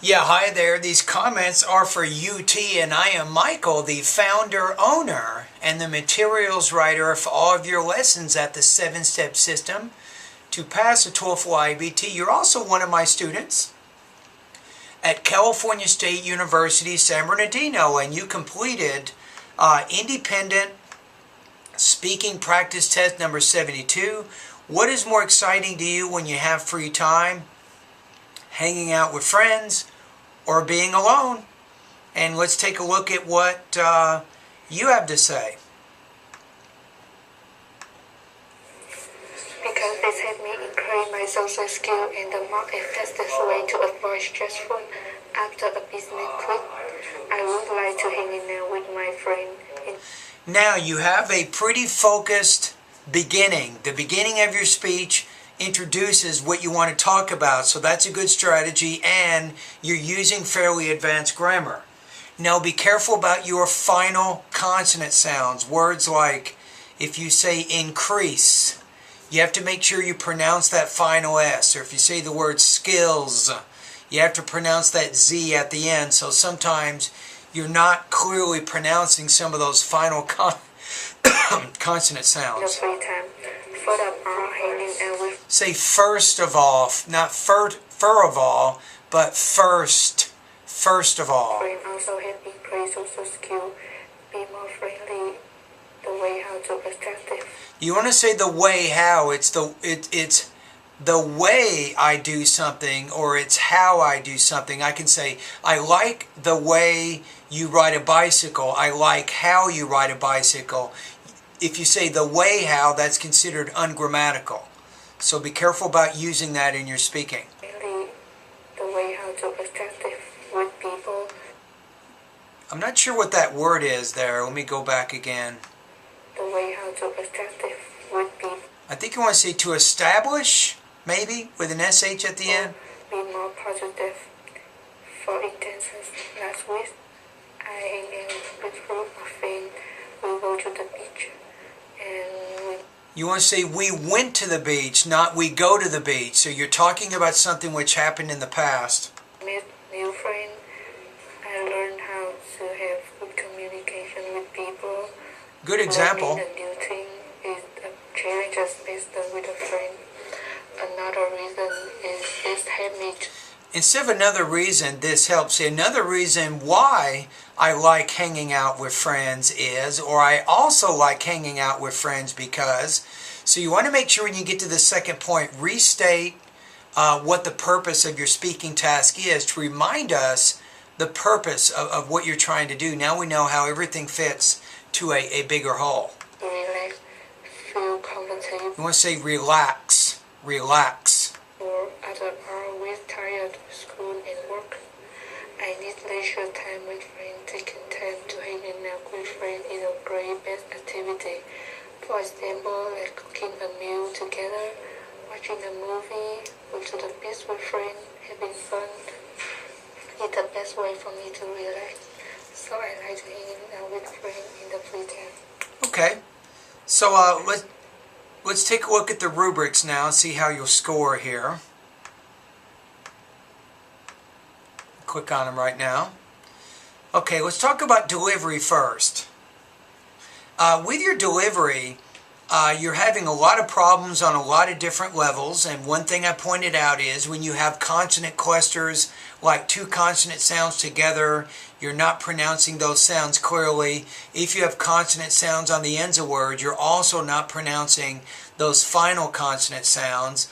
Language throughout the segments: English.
Yeah, hi there. These comments are for UT, and I am Michael, the founder, owner, and the materials writer for all of your lessons at the 7-Step System to pass the TOEFL IBT. You're also one of my students at California State University, San Bernardino, and you completed independent speaking practice test number 72. What is more exciting to you when you have free time? Hanging out with friends, or being alone? And let's take a look at what you have to say. Because this helped me increase my social skill and the more effective way to avoid stressful after a business trip. I would like to hang out with my friend. Now you have a pretty focused beginning. The beginning of your speech introduces what you want to talk about, so that's a good strategy, and you're using fairly advanced grammar. Now be careful about your final consonant sounds. Words like, if you say increase, you have to make sure you pronounce that final S. Or if you say the word skills, you have to pronounce that Z at the end. So sometimes you're not clearly pronouncing some of those final consonant sounds. Say first of all, not fur of all, but first of all. Also help increase social skill, be more friendly, the way how to attractive. You want to say the way how. It's the way I do something, or it's how I do something. I can say, I like the way you ride a bicycle. I like how you ride a bicycle. If you say the way how, that's considered ungrammatical. So be careful about using that in your speaking. Really, the way how to attractive with people. I'm not sure what that word is there. Let me go back again. The way how to attractive with people. I think you want to say to establish, maybe, with an SH at the end. Be more positive. For instance, last week, I am with a group of friends. We go to the beach. And you want to say we went to the beach, not we go to the beach. So you're talking about something which happened in the past. Met new friends. I learned how to have good communication with people. Good example. Learning a new thing is a challenge based with a friend. Another reason is this habit. Instead of another reason, this helps. Another reason why I like hanging out with friends is, or I also like hanging out with friends because. So you want to make sure when you get to the second point, restate what the purpose of your speaking task is to remind us the purpose of what you're trying to do. Now we know how everything fits to a bigger whole. Relax, feel comfortable. You want to say relax, relax. Or other always tired of school and work. I need leisure time with friends. Taking time to hang out with friends is a great best activity. For example, like cooking a meal together, watching a movie, go to the beach with friends, having fun. It's the best way for me to relax. So I like to hang out with friends in the free time. Okay. So let's take a look at the rubrics now and see how you'll score here. Click on them right now. Okay, let's talk about delivery first. With your delivery, you're having a lot of problems on a lot of different levels, and one thing I pointed out is when you have consonant clusters, like two consonant sounds together, you're not pronouncing those sounds clearly. If you have consonant sounds on the ends of words, you're also not pronouncing those final consonant sounds.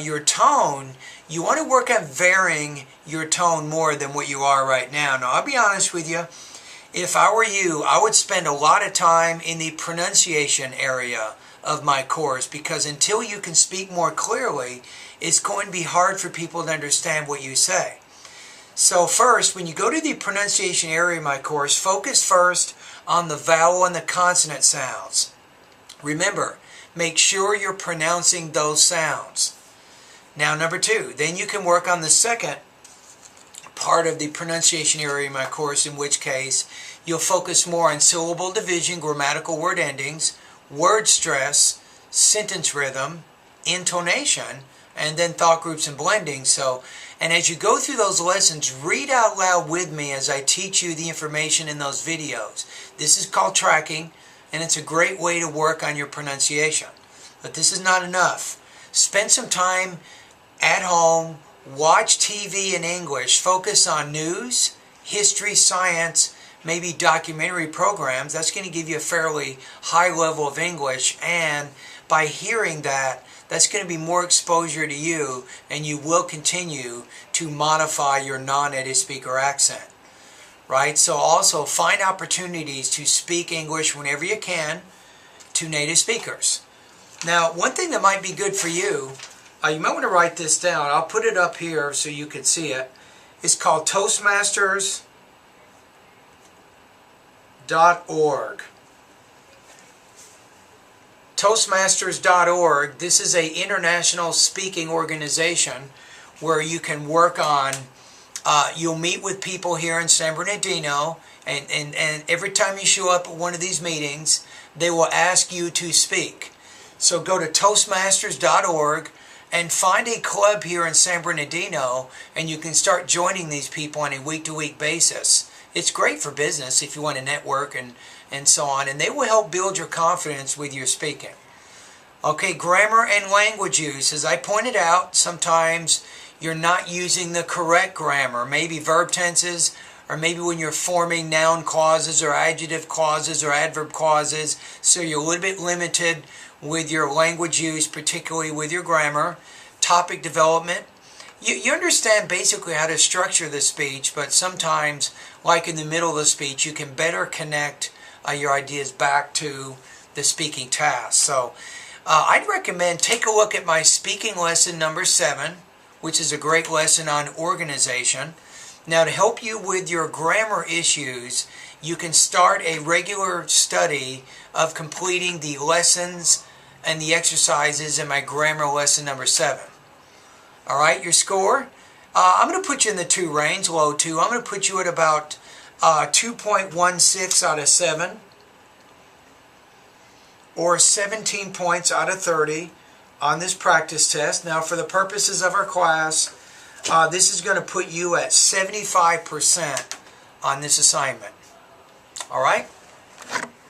Your tone, you want to work on varying your tone more than what you are right now. Now, I'll be honest with you. If I were you, I would spend a lot of time in the pronunciation area of my course, because until you can speak more clearly, it's going to be hard for people to understand what you say. So first, when you go to the pronunciation area of my course, focus first on the vowel and the consonant sounds. Remember, make sure you're pronouncing those sounds. Now, number two, then you can work on the second part of the pronunciation area of my course, in which case you'll focus more on syllable division, grammatical word endings, word stress, sentence rhythm, intonation, and then thought groups and blending. So, and as you go through those lessons, read out loud with me as I teach you the information in those videos. This is called tracking, and it's a great way to work on your pronunciation. But this is not enough. Spend some time at home, watch TV in English, focus on news, history, science, maybe documentary programs. That's going to give you a fairly high level of English, and by hearing that, that's going to be more exposure to you, and you will continue to modify your non-native speaker accent. Right? So also find opportunities to speak English whenever you can to native speakers. Now, one thing that might be good for you, you might want to write this down. I'll put it up here so you can see it. It's called Toastmasters.org. Toastmasters.org. This is an international speaking organization where you can work on, you'll meet with people here in San Bernardino, and every time you show up at one of these meetings, they will ask you to speak. So go to Toastmasters.org and find a club here in San Bernardino, and you can start joining these people on a week-to-week basis. It's great for business if you want to network and so on, and they will help build your confidence with your speaking. Okay, grammar and language use. As I pointed out, sometimes you're not using the correct grammar, maybe verb tenses, or maybe when you're forming noun clauses or adjective clauses or adverb clauses, so you're a little bit limited with your language use, particularly with your grammar. Topic development. You understand basically how to structure the speech, but sometimes, like in the middle of the speech, you can better connect your ideas back to the speaking task. So I'd recommend take a look at my speaking lesson number 7, which is a great lesson on organization. Now, to help you with your grammar issues, you can start a regular study of completing the lessons and the exercises in my grammar lesson number 7. All right, your score? I'm going to put you in the 2 range, low 2. I'm going to put you at about 2.16 out of 7, or 17 points out of 30 on this practice test. Now, for the purposes of our class, this is going to put you at 75% on this assignment. All right?